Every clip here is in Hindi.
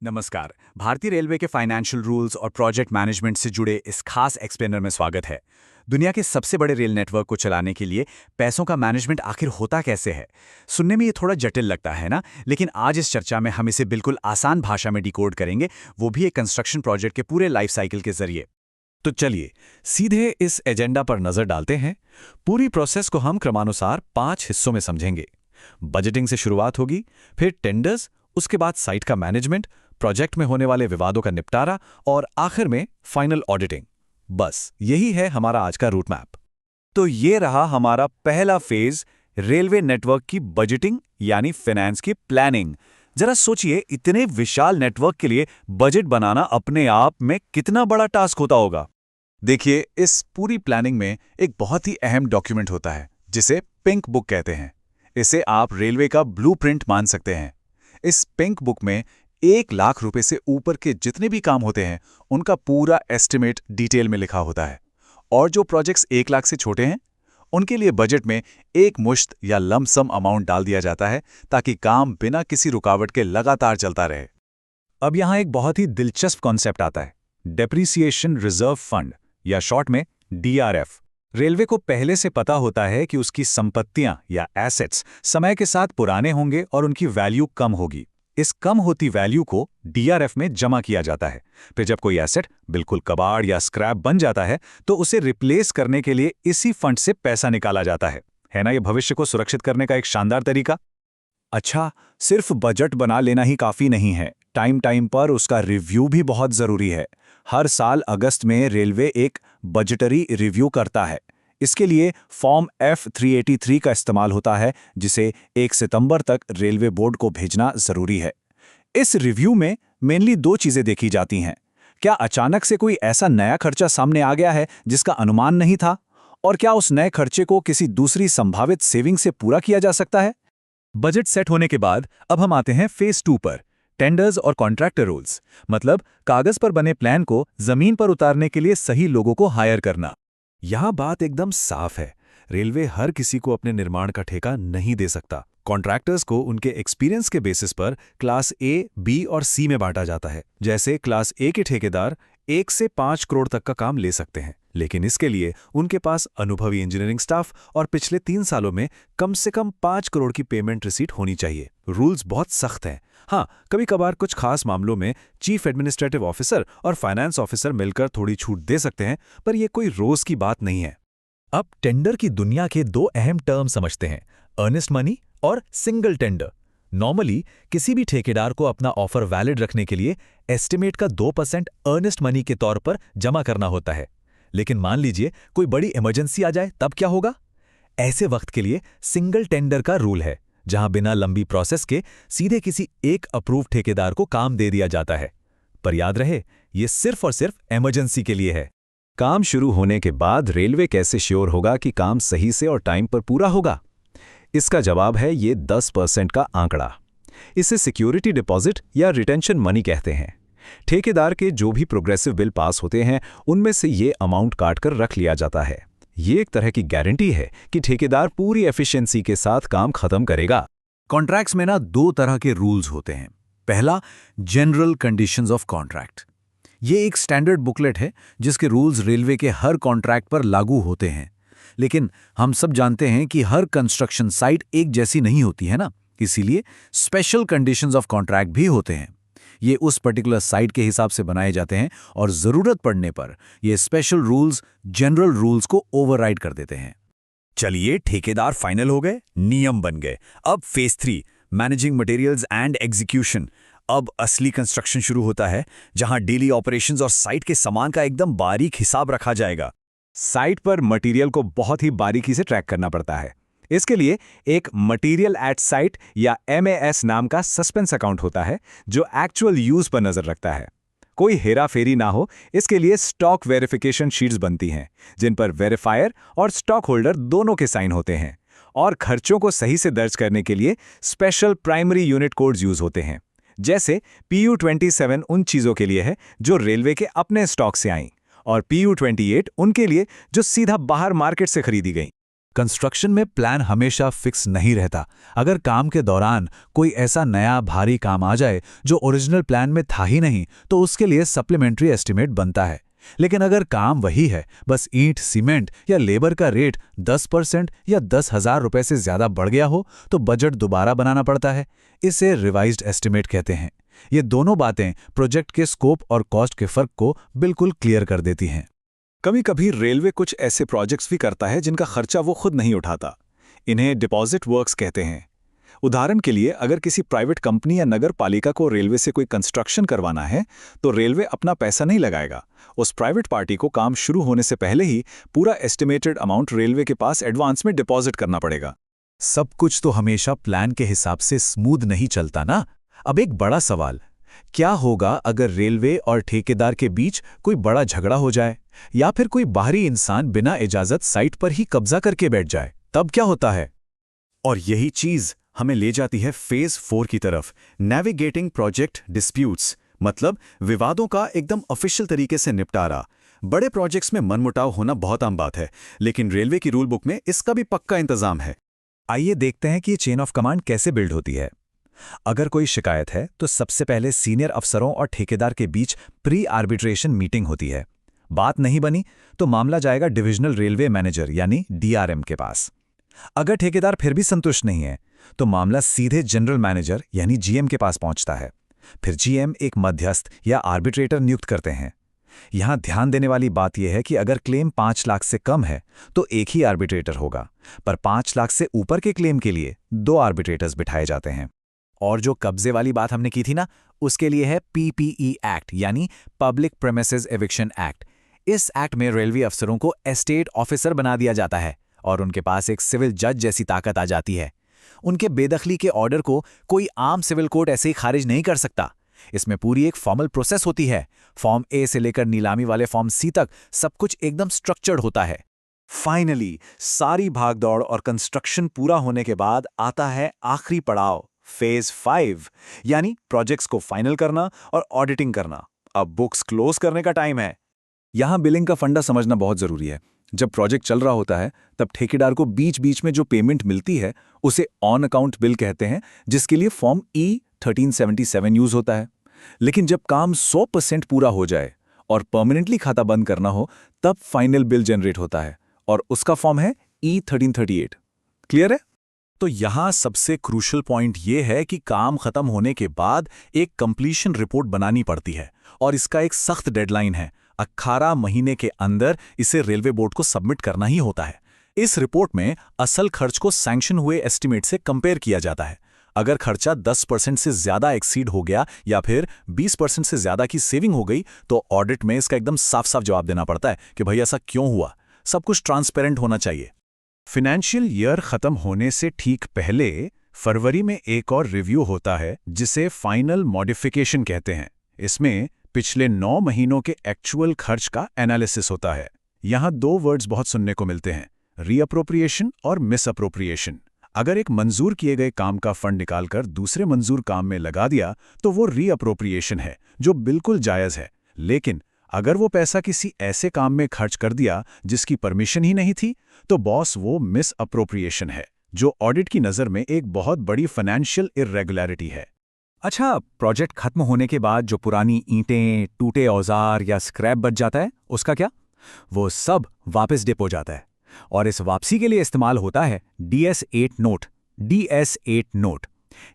नमस्कार। भारतीय रेलवे के फाइनेंशियल रूल्स और प्रोजेक्ट मैनेजमेंट से जुड़े इस खास एक्सप्लेनर में स्वागत है। दुनिया के सबसे बड़े रेल नेटवर्क को चलाने के लिए पैसों का मैनेजमेंट आखिर होता कैसे है? सुनने में ये थोड़ा जटिल लगता है ना, लेकिन आज इस चर्चा में हम इसे बिल्कुल आसान भाषा में डिकोड करेंगे, वो भी एक कंस्ट्रक्शन प्रोजेक्ट के पूरे लाइफ साइकिल के जरिए। तो चलिए सीधे इस एजेंडा पर नजर डालते हैं। पूरी प्रोसेस को हम क्रमानुसार 5 हिस्सों में समझेंगे। बजटिंग से शुरुआत होगी, फिर टेंडर्स, उसके बाद साइट का मैनेजमेंट, प्रोजेक्ट में होने वाले विवादों का निपटारा और आखिर में फाइनल ऑडिटिंग। बस यही है हमारा आज का रूट मैप। तो ये रहा हमारा पहला फेज, रेलवे नेटवर्क की बजटिंग यानी फाइनेंस की प्लानिंग। जरा सोचिए, इतने विशाल नेटवर्क के लिए बजट बनाना अपने आप में कितना बड़ा टास्क होता होगा। देखिए, इस पूरी प्लानिंग में एक बहुत ही अहम डॉक्यूमेंट होता है जिसे पिंक बुक कहते हैं। इसे आप रेलवे का ब्लूप्रिंट मान सकते हैं। इस पिंक बुक में 1 लाख रुपए से ऊपर के जितने भी काम होते हैं उनका पूरा एस्टिमेट डिटेल में लिखा होता है, और जो प्रोजेक्ट्स 1 लाख से छोटे हैं उनके लिए बजट में एक मुश्त या लमसम अमाउंट डाल दिया जाता है ताकि काम बिना किसी रुकावट के लगातार चलता रहे। अब यहाँ एक बहुत ही दिलचस्प कॉन्सेप्ट आता है, डेप्रिसिएशन रिजर्व फंड या शॉर्ट में DRF। रेलवे को पहले से पता होता है कि उसकी संपत्तियां या एसेट्स समय के साथ पुराने होंगे और उनकी वैल्यू कम होगी। इस कम होती वैल्यू को DRF में जमा किया जाता है। फिर जब कोई एसेट बिल्कुल कबाड़ या स्क्रैप बन जाता है तो उसे रिप्लेस करने के लिए इसी फंड से पैसा निकाला जाता है ना? ये भविष्य को सुरक्षित करने का एक शानदार तरीका। अच्छा, सिर्फ बजट बना लेना ही काफी नहीं है, टाइम टाइम पर उसका रिव्यू भी बहुत जरूरी है। हर साल अगस्त में रेलवे एक बजटरी रिव्यू करता है। इसके लिए फॉर्म F383 का इस्तेमाल होता है, जिसे 1 सितंबर तक रेलवे बोर्ड को भेजना जरूरी है। इस रिव्यू में मेनली 2 चीजें देखी जाती हैं। क्या अचानक से कोई ऐसा नया खर्चा सामने आ गया है जिसका अनुमान नहीं था, और क्या उस नए खर्चे को किसी दूसरी संभावित सेविंग से पूरा किया जा सकता है। बजट सेट होने के बाद अब हम आते हैं फेज 2 पर, टेंडर्स और कॉन्ट्रैक्टर रूल्स, मतलब कागज पर बने प्लान को जमीन पर उतारने के लिए सही लोगों को हायर करना। यहां बात एकदम साफ है, रेलवे हर किसी को अपने निर्माण का ठेका नहीं दे सकता। कॉन्ट्रैक्टर्स को उनके एक्सपीरियंस के बेसिस पर क्लास A, B और C में बांटा जाता है। जैसे क्लास A के ठेकेदार 1 से 5 करोड़ तक का काम ले सकते हैं, लेकिन इसके लिए उनके पास अनुभवी इंजीनियरिंग स्टाफ और पिछले 3 सालों में कम से कम 5 करोड़ की पेमेंट रिसीट होनी चाहिए। रूल्स बहुत सख्त हैं। हाँ, कभी कभार कुछ खास मामलों में चीफ एडमिनिस्ट्रेटिव ऑफिसर और फाइनेंस ऑफिसर मिलकर थोड़ी छूट दे सकते हैं, पर यह कोई रोज की बात नहीं है। अब टेंडर की दुनिया के 2 अहम टर्म समझते हैं, अर्नेस्ट मनी और सिंगल टेंडर। नॉर्मली किसी भी ठेकेदार को अपना ऑफर वैलिड रखने के लिए एस्टिमेट का 2% अर्नेस्ट मनी के तौर पर जमा करना होता है। लेकिन मान लीजिए कोई बड़ी इमरजेंसी आ जाए, तब क्या होगा? ऐसे वक्त के लिए सिंगल टेंडर का रूल है, जहां बिना लंबी प्रोसेस के सीधे किसी एक अप्रूव ठेकेदार को काम दे दिया जाता है। पर याद रहे, ये सिर्फ और सिर्फ इमरजेंसी के लिए है। काम शुरू होने के बाद रेलवे कैसे श्योर होगा कि काम सही से और टाइम पर पूरा होगा? इसका जवाब है ये 10% का आंकड़ा। इसे सिक्योरिटी डिपॉजिट या रिटेंशन मनी कहते हैं। ठेकेदार के जो भी प्रोग्रेसिव बिल पास होते हैं उनमें से ये अमाउंट काट कर रख लिया जाता है। ये एक तरह की गारंटी है कि ठेकेदार पूरी एफिशिएंसी के साथ काम खत्म करेगा। कॉन्ट्रैक्ट्स में ना 2 तरह के रूल्स होते हैं। पहला, जनरल कंडीशंस ऑफ कॉन्ट्रैक्ट। ये एक स्टैंडर्ड बुकलेट है जिसके रूल्स रेलवे के हर कॉन्ट्रैक्ट पर लागू होते हैं। लेकिन हम सब जानते हैं कि हर कंस्ट्रक्शन साइट एक जैसी नहीं होती है ना, इसीलिए स्पेशल कंडीशंस ऑफ कॉन्ट्रैक्ट भी होते हैं। ये उस पर्टिकुलर साइट के हिसाब से बनाए जाते हैं और जरूरत पड़ने पर ये स्पेशल रूल्स जनरल रूल्स को ओवरराइड कर देते हैं। चलिए, ठेकेदार फाइनल हो गए, नियम बन गए। अब phase 3, managing materials and execution. अब असली कंस्ट्रक्शन शुरू होता है, जहां डेली ऑपरेशंस और साइट के सामान का एकदम बारीक हिसाब रखा जाएगा। साइट पर मटेरियल को बहुत ही बारीकी से ट्रैक करना पड़ता है। इसके लिए एक मटेरियल एट साइट या MAS नाम का सस्पेंस अकाउंट होता है, जो एक्चुअल यूज पर नजर रखता है। कोई हेराफेरी ना हो, इसके लिए स्टॉक वेरिफिकेशन शीट्स बनती हैं, जिन पर वेरीफायर और स्टॉक होल्डर दोनों के साइन होते हैं। और खर्चों को सही से दर्ज करने के लिए special primary unit codes use होते हैं। जैसे PU27 उन चीजों के लिए है जो रेलवे के अपने स्टॉक से आईं, और PU28 उनके लिए जो सीधा बाहर मार्केट से खरीदी गई। कंस्ट्रक्शन में प्लान हमेशा फिक्स नहीं रहता। अगर काम के दौरान कोई ऐसा नया भारी काम आ जाए जो ओरिजिनल प्लान में था ही नहीं, तो उसके लिए सप्लीमेंट्री एस्टीमेट बनता है। लेकिन अगर काम वही है, बस ईंट, सीमेंट या लेबर का रेट 10% या 10,000 रुपए से ज्यादा बढ़ गया हो, तो बजट दोबारा बनाना पड़ता है। इसे रिवाइज्ड एस्टीमेट कहते हैं। ये दोनों बातें प्रोजेक्ट के स्कोप और कॉस्ट के फर्क को बिल्कुल क्लियर कर देती हैं। कभी कभी रेलवे कुछ ऐसे प्रोजेक्ट्स भी करता है जिनका खर्चा वो खुद नहीं उठाता। इन्हें डिपॉजिट वर्क्स कहते हैं। उदाहरण के लिए, अगर किसी प्राइवेट कंपनी या नगर पालिका को रेलवे से कोई कंस्ट्रक्शन करवाना है, तो रेलवे अपना पैसा नहीं लगाएगा। उस प्राइवेट पार्टी को काम शुरू होने से पहले ही पूरा एस्टिमेटेड अमाउंट रेलवे के पास एडवांस में डिपॉजिट करना पड़ेगा। सब कुछ तो हमेशा प्लान के हिसाब से स्मूथ नहीं चलता ना। अब एक बड़ा सवाल, क्या होगा अगर रेलवे और ठेकेदार के बीच कोई बड़ा झगड़ा हो जाए, या फिर कोई बाहरी इंसान बिना इजाजत साइट पर ही कब्जा करके बैठ जाए? तब क्या होता है? और यही चीज हमें ले जाती है फेज 4 की तरफ, नेविगेटिंग प्रोजेक्ट डिस्प्यूट्स, मतलब विवादों का एकदम ऑफिशियल तरीके से निपटारा। बड़े प्रोजेक्ट्स में मनमुटाव होना बहुत आम बात है, लेकिन रेलवे की रूल बुक में इसका भी पक्का इंतजाम है। आइए देखते हैं कि ये चेन ऑफ कमांड कैसे बिल्ड होती है। अगर कोई शिकायत है, तो सबसे पहले सीनियर अफसरों और ठेकेदार के बीच प्री आर्बिट्रेशन मीटिंग होती है। बात नहीं बनी तो मामला जाएगा डिविजनल रेलवे मैनेजर यानी डीआरएम के पास। अगर ठेकेदार फिर भी संतुष्ट नहीं है, तो मामला सीधे जनरल मैनेजर यानी जीएम के पास पहुंचता है। फिर जीएम एक मध्यस्थ या आर्बिट्रेटर नियुक्त करते हैं। यहां ध्यान देने वाली बात यह है कि अगर क्लेम 5 लाख से कम है तो एक ही आर्बिट्रेटर होगा, पर 5 लाख से ऊपर के क्लेम के लिए 2 आर्बिट्रेटर्स बिठाए जाते हैं। और जो कब्जे वाली बात हमने की थी ना, उसके लिए है पीपीई एक्ट यानी पब्लिक प्रेमिसेस एविक्शन एक्ट। इस एक्ट में रेलवे अफसरों को एस्टेट ऑफिसर बना दिया जाता है और उनके पास एक सिविल जज जैसी ताकत आ जाती है। उनके बेदखली के ऑर्डर को कोई आम सिविल कोर्ट ऐसे ही खारिज नहीं कर सकता। इसमें पूरी एक फॉर्मल प्रोसेस होती है। फॉर्म ए से लेकर नीलामी वाले फॉर्म सी तक सब कुछ एकदम स्ट्रक्चर्ड होता है। फाइनली सारी भागदौड़ और कंस्ट्रक्शन पूरा होने के बाद आता है आखिरी पड़ाव, फेज 5, यानी प्रोजेक्ट्स को फाइनल करना और ऑडिटिंग करना। अब बुक्स क्लोज करने का टाइम है। यहां बिलिंग का फंडा समझना बहुत जरूरी है। जब प्रोजेक्ट चल रहा होता है, तब ठेकेदार को बीच बीच में जो पेमेंट मिलती है उसे ऑन अकाउंट बिल कहते हैं, जिसके लिए फॉर्म E1377 यूज होता है। लेकिन जब काम 100% पूरा हो जाए और परमानेंटली खाता बंद करना हो, तब फाइनल बिल जनरेट होता है और उसका फॉर्म है E1338। क्लियर है? तो यहां सबसे क्रूशल पॉइंट यह है कि काम खत्म होने के बाद एक कंप्लीशन रिपोर्ट बनानी पड़ती है और इसका एक सख्त डेडलाइन है। 18 महीने के अंदर इसे रेलवे बोर्ड को सबमिट करना ही होता है। इस रिपोर्ट में असल खर्च को सैंक्शन हुए एस्टीमेट से कंपेयर किया जाता है। अगर खर्चा 10% से ज्यादा एक्सीड हो गया या फिर 20% से ज्यादा की सेविंग हो गई, तो ऑडिट में इसका एकदम साफ साफ जवाब देना पड़ता है कि भाई ऐसा क्यों हुआ। सब कुछ ट्रांसपेरेंट होना चाहिए। फाइनेंशियल ईयर खत्म होने से ठीक पहले फरवरी में एक और रिव्यू होता है, जिसे फाइनल मॉडिफिकेशन कहते हैं। इसमें पिछले 9 महीनों के एक्चुअल खर्च का एनालिसिस होता है। यहां 2 वर्ड्स बहुत सुनने को मिलते हैं, रीअप्रोप्रिएशन और मिसअप्रोप्रिएशन। अगर एक मंजूर किए गए काम का फंड निकालकर दूसरे मंजूर काम में लगा दिया, तो वो रीअप्रोप्रिएशन है, जो बिल्कुल जायज़ है। लेकिन अगर वो पैसा किसी ऐसे काम में खर्च कर दिया जिसकी परमिशन ही नहीं थी, तो बॉस वो मिसअप्रोप्रिएशन है, जो ऑडिट की नज़र में एक बहुत बड़ी फाइनेंशियल इर्रेगुलरिटी है। अच्छा, प्रोजेक्ट खत्म होने के बाद जो पुरानी ईंटें, टूटे औजार या स्क्रैप बच जाता है, उसका क्या? वो सब वापस डिप हो जाता है और इस वापसी के लिए इस्तेमाल होता है DS8 नोट। DS8 नोट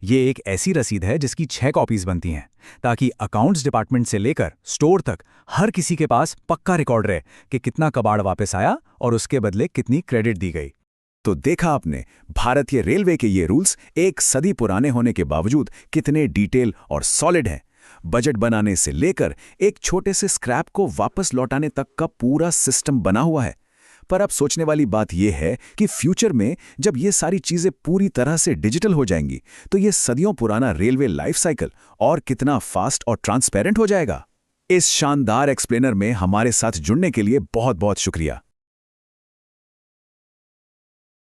ये एक ऐसी रसीद है जिसकी 6 कॉपीज बनती हैं, ताकि अकाउंट्स डिपार्टमेंट से लेकर स्टोर तक हर किसी के पास पक्का रिकॉर्ड रहे कि कितना कबाड़ वापस आया और उसके बदले कितनी क्रेडिट दी गई। तो देखा आपने, भारतीय रेलवे के ये रूल्स 1 सदी पुराने होने के बावजूद कितने डिटेल और सॉलिड हैं। बजट बनाने से लेकर एक छोटे से स्क्रैप को वापस लौटाने तक का पूरा सिस्टम बना हुआ है। पर अब सोचने वाली बात यह है कि फ्यूचर में जब ये सारी चीजें पूरी तरह से डिजिटल हो जाएंगी, तो ये सदियों पुराना रेलवे लाइफ साइकिल और कितना फास्ट और ट्रांसपेरेंट हो जाएगा। इस शानदार एक्सप्लेनर में हमारे साथ जुड़ने के लिए बहुत बहुत शुक्रिया।